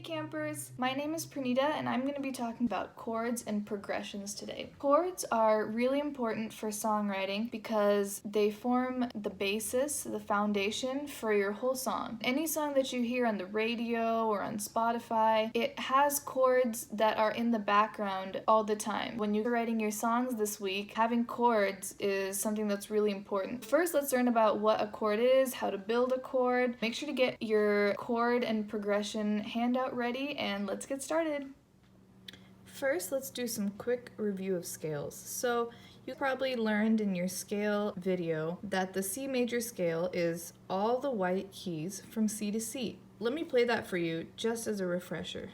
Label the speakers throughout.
Speaker 1: campers, my name is Pranita and I'm going to be talking about chords and progressions today. Chords are really important for songwriting because they form the basis, the foundation for your whole song. Any song that you hear on the radio or on Spotify, it has chords that are in the background all the time. When you're writing your songs this week, having chords is something that's really important. First, let's learn about what a chord is, how to build a chord. Make sure to get your chord and progression handout ready, and let's get started. First, let's do some quick review of scales. So you probably learned in your scale video that the C major scale is all the white keys from C to C. Let me play that for you just as a refresher.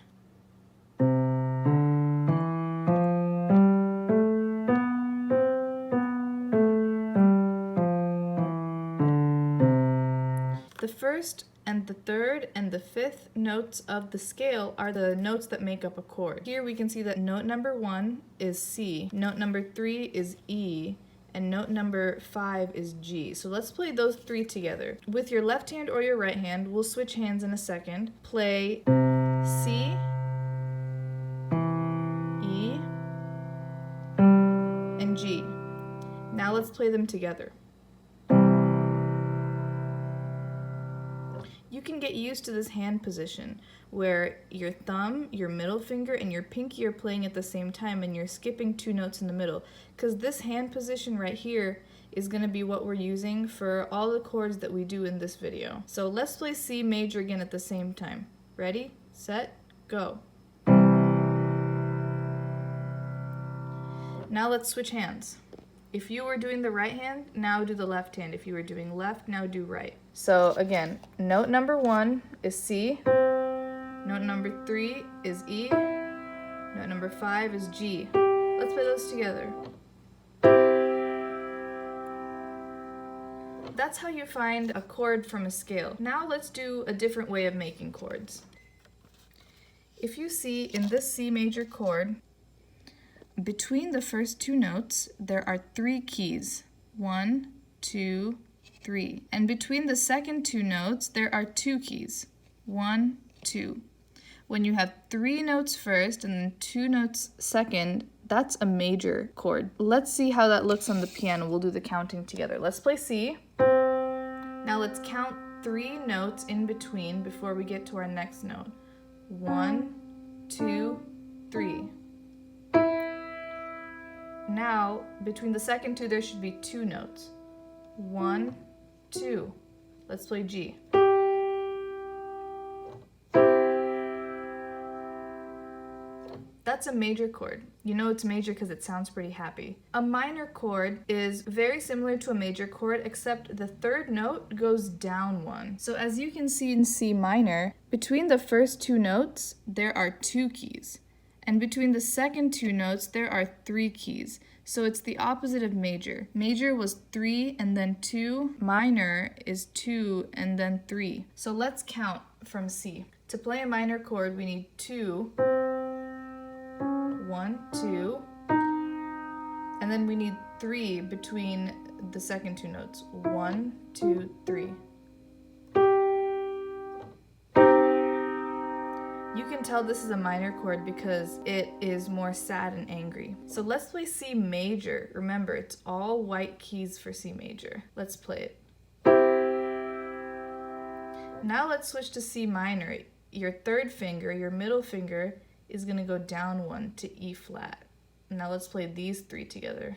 Speaker 1: The first and the third and the fifth notes of the scale are the notes that make up a chord. Here we can see that note number 1 is C, note number 3 is E, and note number 5 is G. So let's play those three together. With your left hand or your right hand, we'll switch hands in a second. Play C, E, and G. Now let's play them together. You can get used to this hand position where your thumb, your middle finger, and your pinky are playing at the same time and you're skipping 2 notes in the middle, because this hand position right here is going to be what we're using for all the chords that we do in this video. So let's play C major again at the same time. Ready, set, go. Now let's switch hands. If you were doing the right hand, now do the left hand. If you were doing left, now do right. So again, note number 1 is C, note number 3 is E, note number 5 is G. Let's play those together. That's how you find a chord from a scale. Now let's do a different way of making chords. If you see in this C major chord, between the first 2 notes, there are 3 keys. 1, 2, 3. And between the second 2 notes, there are 2 keys. 1, 2. When you have 3 notes first and then 2 notes second, that's a major chord. Let's see how that looks on the piano. We'll do the counting together. Let's play C. Now let's count 3 notes in between before we get to our next note. 1, 2, 3. Now, between the second 2, there should be 2 notes. 1, 2. Let's play G. That's a major chord. You know it's major because it sounds pretty happy. A minor chord is very similar to a major chord, except the third note goes down 1. So as you can see in C minor, between the first 2 notes, there are 2 keys. And between the second 2 notes, there are 3 keys. So it's the opposite of major. Major was 3 and then 2. Minor is 2 and then 3. So let's count from C. To play a minor chord, we need 2. 1, 2. And then we need 3 between the second 2 notes. 1, 2, 3. You can tell this is a minor chord because it is more sad and angry. So let's play C major. Remember, it's all white keys for C major. Let's play it. Now let's switch to C minor. Your third finger, your middle finger, is going to go down 1 to E flat. Now let's play these 3 together.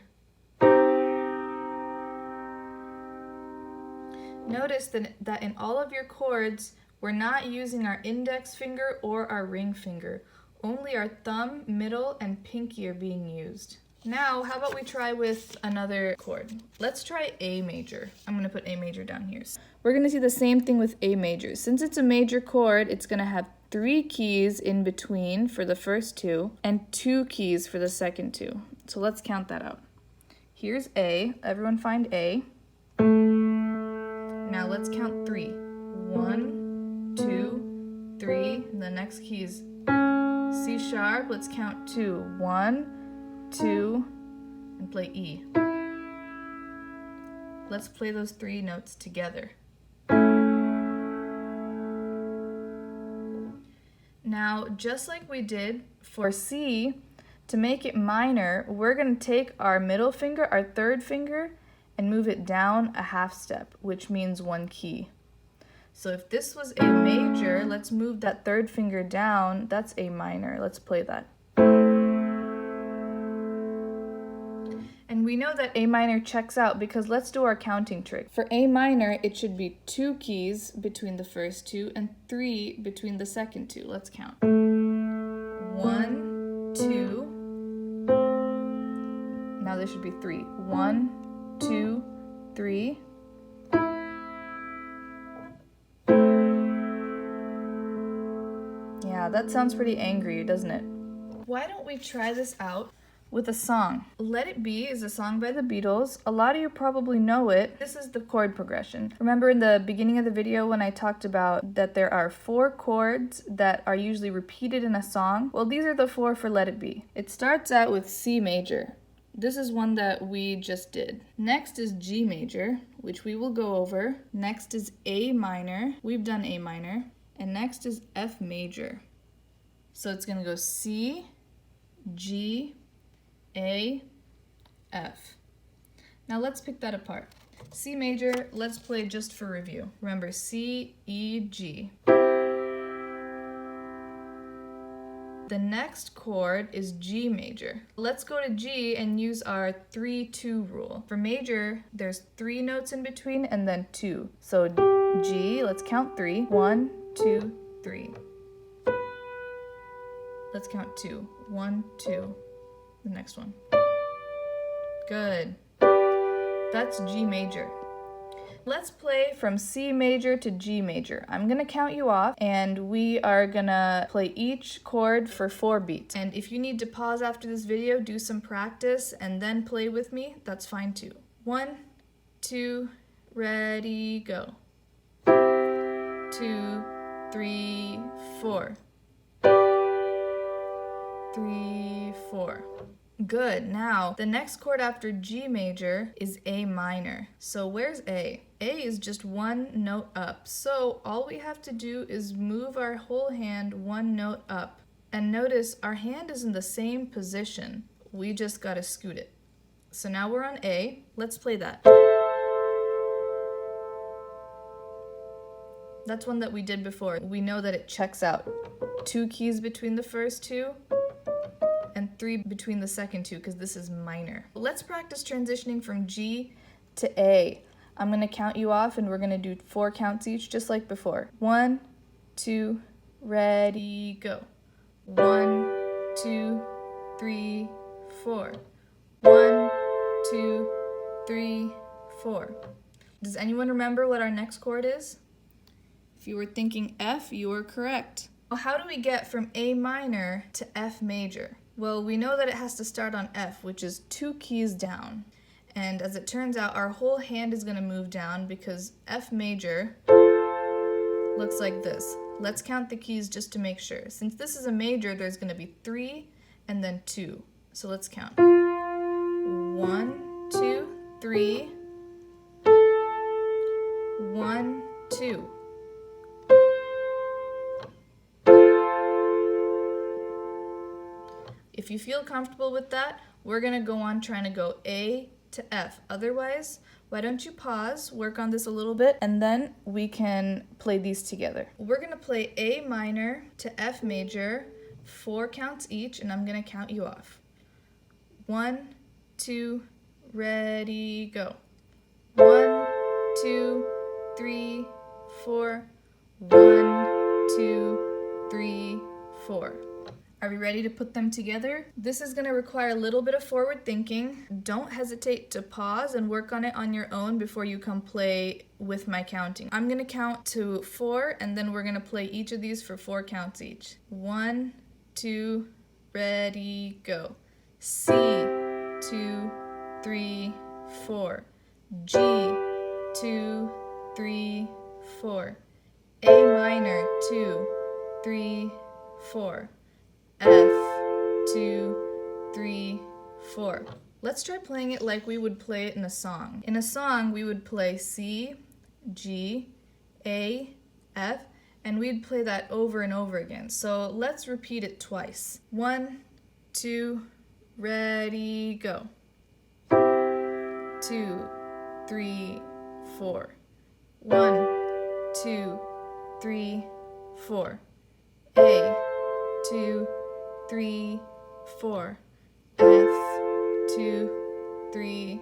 Speaker 1: Notice that in all of your chords, we're not using our index finger or our ring finger. Only our thumb, middle, and pinky are being used. Now, how about we try with another chord? Let's try A major. I'm going to put A major down here. We're going to see the same thing with A major. Since it's a major chord, it's going to have 3 keys in between for the first 2 and 2 keys for the second 2. So let's count that out. Here's A. Everyone find A. Now let's count 3. 1, 2, 3, and the next key is C sharp. Let's count 2. 1, 2, and play E. Let's play those 3 notes together. Now, just like we did for C, to make it minor, we're going to take our middle finger, our third finger, and move it down a half step, which means one key. So if this was A major, let's move that third finger down. That's A minor. Let's play that. And we know that A minor checks out because let's do our counting trick. For A minor, it should be 2 keys between the first two and 3 between the second two. Let's count. 1, 2. Now there should be 3. 1, 2, 3. Yeah, that sounds pretty angry, doesn't it? Why don't we try this out with a song? Let It Be is a song by the Beatles. A lot of you probably know it. This is the chord progression. Remember in the beginning of the video when I talked about that there are 4 chords that are usually repeated in a song? Well, these are the 4 for Let It Be. It starts out with C major. This is one that we just did. Next is G major, which we will go over. Next is A minor. We've done A minor. And next is F major. So it's going to go C, G, A, F. Now let's pick that apart. C major, let's play just for review. Remember, C, E, G. The next chord is G major. Let's go to G and use our 3-2 rule. For major, there's 3 notes in between and then 2. So G, let's count 3. 1, 2, 3. Let's count 2. 1, 2. The next one. Good. That's G major. Let's play from C major to G major. I'm gonna count you off and we are gonna play each chord for 4 beats. And if you need to pause after this video, do some practice and then play with me, that's fine too. 1, 2, ready, go. 2, 3, 4. 3, 4. Good. Now, the next chord after G major is A minor. So where's A? A is just 1 note up. So all we have to do is move our whole hand 1 note up. And notice our hand is in the same position. We just gotta scoot it. So now we're on A. Let's play that. That's one that we did before. We know that it checks out. 2 keys between the first 2. And 3 between the second 2 because this is minor. Let's practice transitioning from G to A. I'm going to count you off and we're going to do 4 counts each just like before. 1, 2, ready, go. 1, 2, 3, 4. 1, 2, 3, 4. Does anyone remember what our next chord is? If you were thinking F, you were correct. Well, how do we get from A minor to F major? Well, we know that it has to start on F, which is 2 keys down. And as it turns out, our whole hand is going to move down because F major looks like this. Let's count the keys just to make sure. Since this is a major, there's going to be 3 and then 2. So let's count. 1, 2, 3. 1, 2. If you feel comfortable with that, we're going to go on trying to go A to F. Otherwise, why don't you pause, work on this a little bit, and then we can play these together. We're going to play A minor to F major, 4 counts each, and I'm going to count you off. 1, 2, ready, go. 1, 2, 3, 4. 1, 2, 3, 4. Are we ready to put them together? This is going to require a little bit of forward thinking. Don't hesitate to pause and work on it on your own before you come play with my counting. I'm going to count to 4 and then we're going to play each of these for 4 counts each. 1, 2, ready, go. C, 2, 3, 4. G, 2, 3, 4. A minor, 2, 3, 4. F, 2, 3, 4. Let's try playing it like we would play it in a song. In a song, we would play C, G, A, F, And we'd play that over and over again. So let's repeat it twice. 1, 2, ready, go. 2, 3, 4. 1, 2, 3, 4. A, 2, 3, 4. F, 2, 3,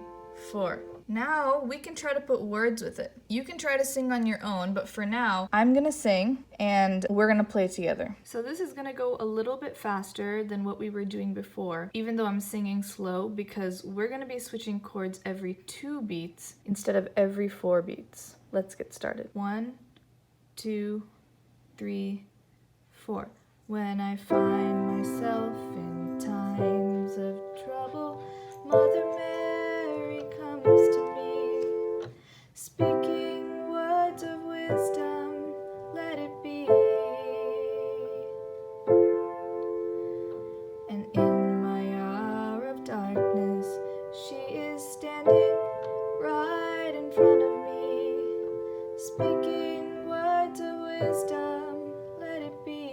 Speaker 1: 4. Now we can try to put words with it. You can try to sing on your own, but for now, I'm gonna sing and we're gonna play together. So this is gonna go a little bit faster than what we were doing before, even though I'm singing slow, because we're gonna be switching chords every 2 beats instead of every 4 beats. Let's get started. 1, 2, 3, 4. When I find myself in times of trouble, Mother Mary comes to me, speaking words of wisdom, let it be. And in my hour of darkness, she is standing right in front of me, speaking words of wisdom, let it be.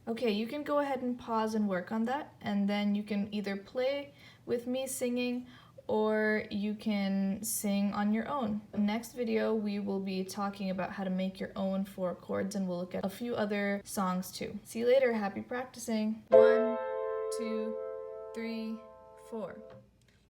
Speaker 1: Okay, you can go ahead and pause and work on that, and then you can either play with me singing or you can sing on your own. Next video, we will be talking about how to make your own 4 chords, and we'll look at a few other songs too. See you later, happy practicing. 1, 2, 3, 4.